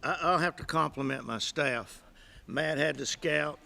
I'll have to compliment my staff. Matt had the scout.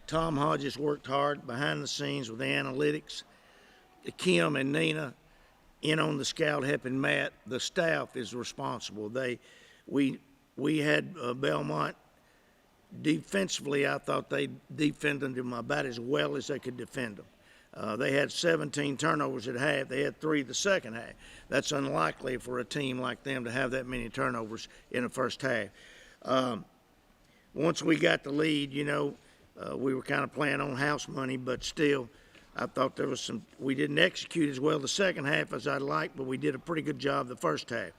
Tom Hodges worked hard behind the scenes with the analytics. Kim and Nina in on the scout helping Matt. The staff is responsible. We had Belmont defensively. I thought they defended them about as well as they could defend them. They had 17 turnovers at half. They had 3 the second half. That's unlikely for a team like them to have that many turnovers in the first half. Once we got the lead, we were kind of playing on house money, but still, I thought there was we didn't execute as well the second half as I'd like, but we did a pretty good job the first half.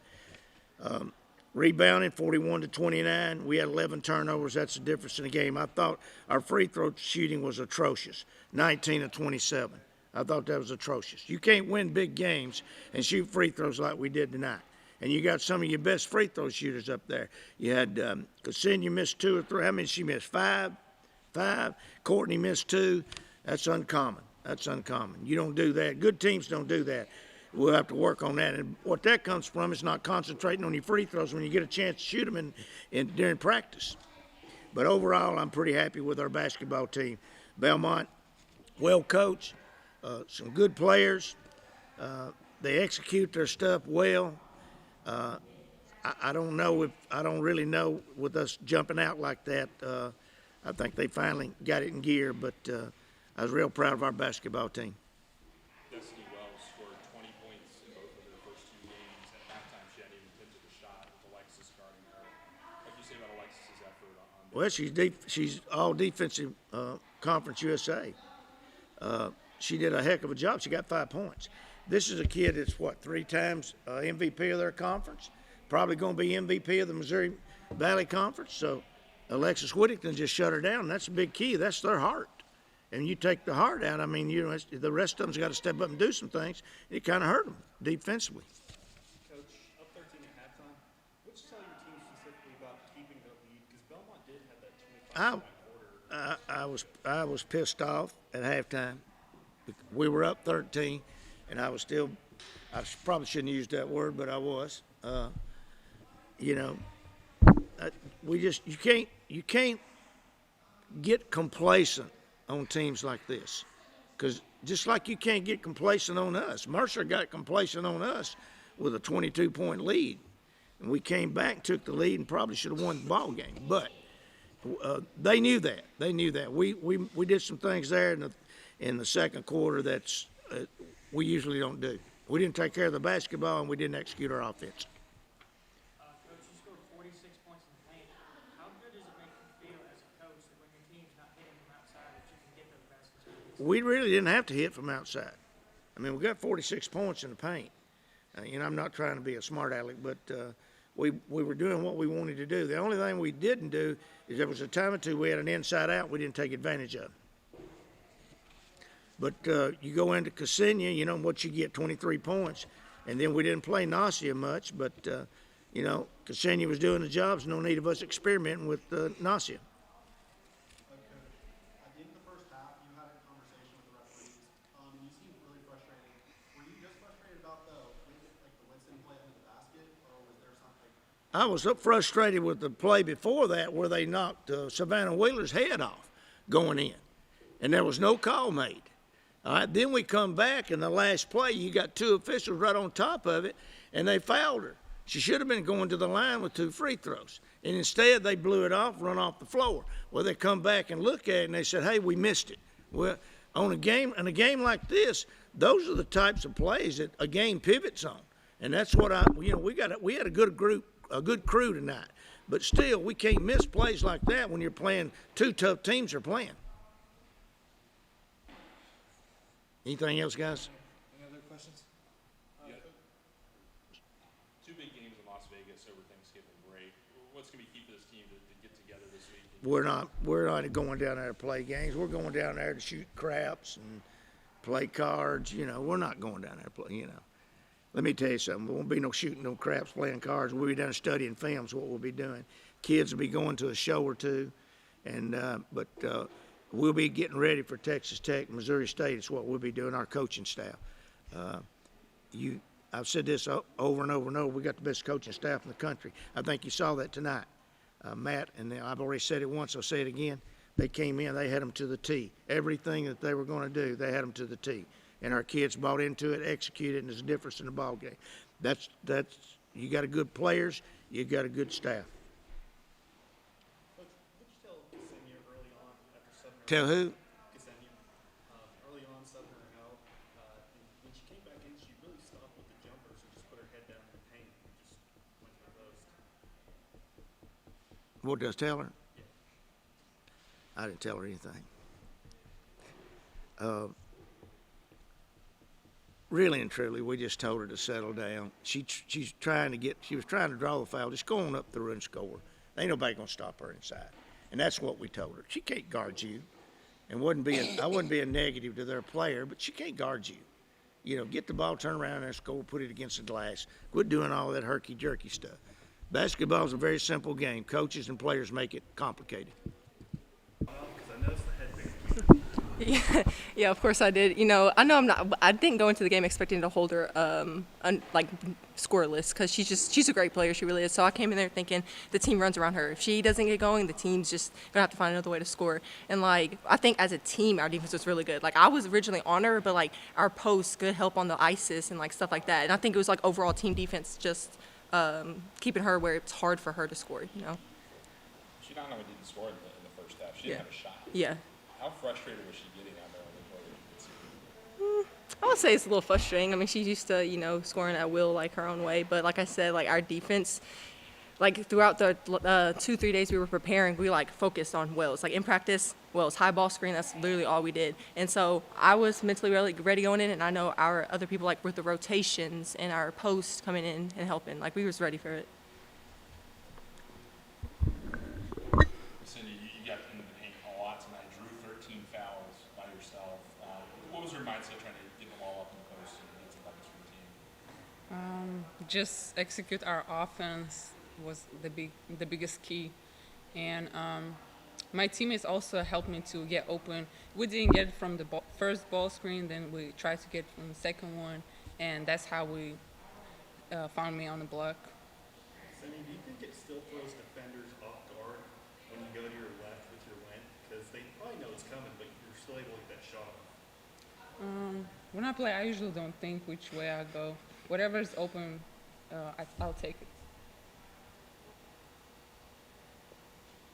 Rebounding 41-29. We had 11 turnovers. That's the difference in the game. I thought our free throw shooting was atrocious, 19-27. I thought that was atrocious. You can't win big games and shoot free throws like we did tonight. And you got some of your best free throw shooters up there. You had Ksenia missed 2 or 3. How many did she miss? 5? Courtney missed 2. That's uncommon. You don't do that. Good teams don't do that. We'll have to work on that. And what that comes from is not concentrating on your free throws when you get a chance to shoot them during practice. But overall, I'm pretty happy with our basketball team. Belmont, well coached, some good players. They execute their stuff well. I don't really know with us jumping out like that. I think they finally got it in gear, but I was real proud of our basketball team. Destiny Wells scored 20 points in both of their first 2 games. At halftime, she hadn't even attempted a shot with Alexis guarding her. What do you say about Alexis's effort on Well, she's all defensive Conference USA. She did a heck of a job. She got 5 points. This is a kid that's, 3 times MVP of their conference, probably going to be MVP of the Missouri Valley Conference. So Alexis Whittington just shut her down. That's a big key. That's their heart. And you take the heart out, the rest of them's got to step up and do some things. It kind of hurt them defensively. Coach, up 13 at halftime, what did you tell your team specifically about keeping the lead? Because Belmont did have that 25-point quarter. I was pissed off at halftime. We were up 13, and I probably shouldn't use that word, but I was. You can't get complacent on teams like this, because just like you can't get complacent on us. Mercer got complacent on us with a 22-point lead, and we came back and took the lead and probably should have won the ball game. But they knew that. We did some things there in the second quarter that's we usually don't do. We didn't take care of the basketball, and we didn't execute our offense. Coach, you scored 46 points in the paint. How good does it make you feel as a coach that when your team's not hitting from outside that you can get those baskets? We really didn't have to hit from outside. We got 46 points in the paint. I'm not trying to be a smart aleck, but we were doing what we wanted to do. The only thing we didn't do is there was a time or two we had an inside out we didn't take advantage of. But you go into Ksenia, what you get, 23 points. And then we didn't play Nasia much, but, Ksenia was doing the jobs. No need of us experimenting with Nasia. At the end of the first half, you had a conversation with the referees, and you seemed really frustrated. Were you just frustrated about the Winston play under the basket, or was there something? I was so frustrated with the play before that where they knocked Savannah Wheeler's head off going in, and there was no call made. All right, then we come back, and the last play, you got 2 officials right on top of it, and they fouled her. She should have been going to the line with 2 free throws. And instead, they blew it off, run off the floor. Well, they come back and look at it, and they said, hey, we missed it. Well, in a game like this, those are the types of plays that a game pivots on. And that's what we had a good crew tonight. But still, we can't miss plays like that when you're playing 2 tough teams are playing. Anything else, guys? Any other questions? Yeah. 2 big games in Las Vegas over Thanksgiving break. What's going to be key for this team to get together this week? We're not going down there to play games. We're going down there to shoot craps and play cards. We're not going down there to play, Let me tell you something. There won't be no shooting, no craps, playing cards. We'll be down studying films, what we'll be doing. Kids will be going to a show or 2. But we'll be getting ready for Texas Tech, Missouri State. It's what we'll be doing, our coaching staff. I've said this over and over and over. We got the best coaching staff in the country. I think you saw that tonight. Matt, and I've already said it once, I'll say it again. They came in, they had them to the T. Everything that they were going to do, they had them to the T. And our kids bought into it, executed, and there's a difference in the ball game. That's you got a good players, you got a good staff. Coach, what did you tell Ksenia early on after subbing her? Tell who? Ksenia, early on subbing her out. And when she came back in, she really stopped with the jumpers and just put her head down in the paint and just went to the post. What does tell her? I didn't tell her anything. Really and truly, we just told her to settle down. She was trying to draw the foul. Just go on up through and score. Ain't nobody gonna stop her inside. And that's what we told her. She can't guard you. And I wouldn't be a negative to their player, but she can't guard you. You know, get the ball, turn around and score, put it against the glass. Quit doing all that herky-jerky stuff. Basketball is a very simple game. Coaches and players make it complicated. Yeah, of course I did. You know, I know I didn't go into the game expecting to hold her scoreless because she's a great player. She really is. So I came in there thinking the team runs around her. If she doesn't get going, the team's just gonna have to find another way to score. And I think as a team, our defense was really good. I was originally on her, but our posts, good help on the ISIS and stuff like that. And I think it was overall team defense just keeping her where it's hard for her to score. You know. She not only didn't score in the first half, she didn't have a shot. Yeah. How frustrated was she getting out there on the court? I would say it's a little frustrating. I mean, she's used to, scoring at will, her own way. But like I said, our defense, throughout the 2-3 days we were preparing, we, focused on Wells. In practice, Wells, high ball screen, that's literally all we did. And so I was mentally ready going in, and I know our other people, with the rotations and our posts coming in and helping, we was ready for it. Cindy, you got into the paint a lot tonight. Drew 13 fouls by yourself. What was your mindset trying to get the ball up in the post and get some buckets for the team? Just execute our offense was the biggest key, and my teammates also helped me to get open. We didn't get it from the first ball screen, then we tried to get from the second one, and that's how we found me on the block. Cindy, do you think it still throws defenders off guard when you go to your left with your win? Because they probably know it's coming, but you're still able to get that shot off. When I play, I usually don't think which way I go. Whatever is open, I'll take it.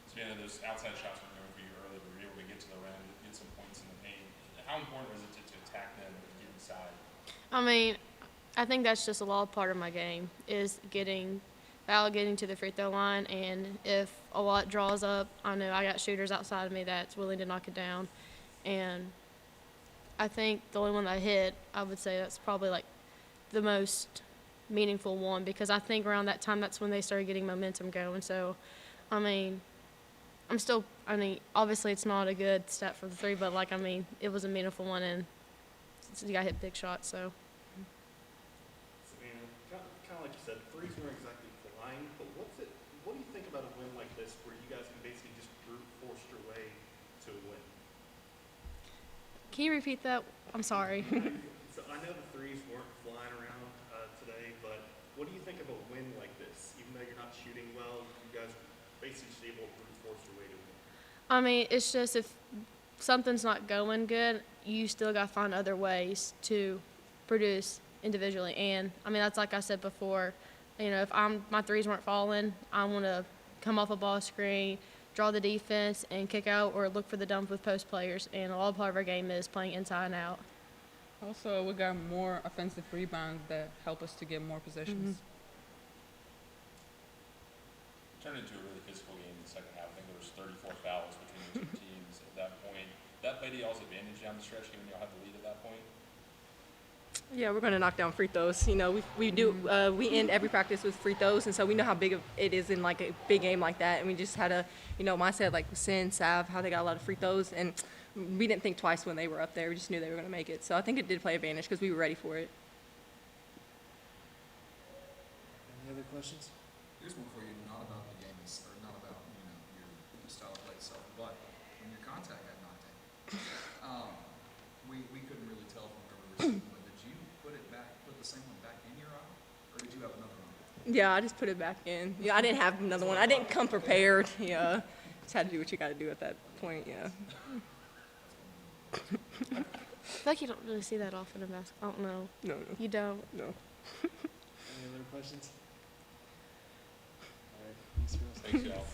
Savannah, those outside shots were going for you early. We were able to get to the rim, get some points in the paint. How important was it to attack them and get inside? I mean, I think that's just a lot part of my game is getting to the free throw line, and if a lot draws up, I know I got shooters outside of me that's willing to knock it down. And I think the only one that I hit, I would say that's probably the most meaningful one, because I think around that time that's when they started getting momentum going. So, I mean, obviously it's not a good stat for the three, but it was a meaningful one, and you got hit big shots. So. Savannah, kind of like you said, threes weren't exactly flying, but what do you think about a win like this where you guys can basically just brute force your way to a win? Can you repeat that? I'm sorry. So I know the threes weren't flying around today, but what do you think of a win like this? Even though you're not shooting well, you guys are basically just able to brute force your way to a win. I mean, it's just if something's not going good, you still got to find other ways to produce individually. And, I mean, that's like I said before, if my threes weren't falling, I want to come off a ball screen, draw the defense, and kick out or look for the dump with post players. And a lot of part of our game is playing inside and out. Also, we got more offensive rebounds that help us to get more possessions. Turned into a really physical game in the second half. I think there was 34 fouls between the two teams at that point. That played y'all's advantage down the stretch, given y'all had the lead at that point. Yeah, we're going to knock down free throws. We end every practice with free throws, and so we know how big it is in a big game like that. And we just had a, mindset Sin, Sav, how they got a lot of free throws, and we didn't think twice when they were up there. We just knew they were going to make it. So I think it did play advantage because we were ready for it. Any other questions? Here's one for you, not about the game, or not about your style of play itself, but when your contact got knocked in, we couldn't really tell from where we were sitting, but did you put the same one back in your eye, or did you have another one? Yeah, I just put it back in. Yeah, I didn't have another one. I didn't come prepared. Yeah, just had to do what you got to do at that point. Yeah. I feel like you don't really see that often in basketball. I don't know. No, You don't. no. Any other questions? All right, thanks, Rose. Thanks, y'all.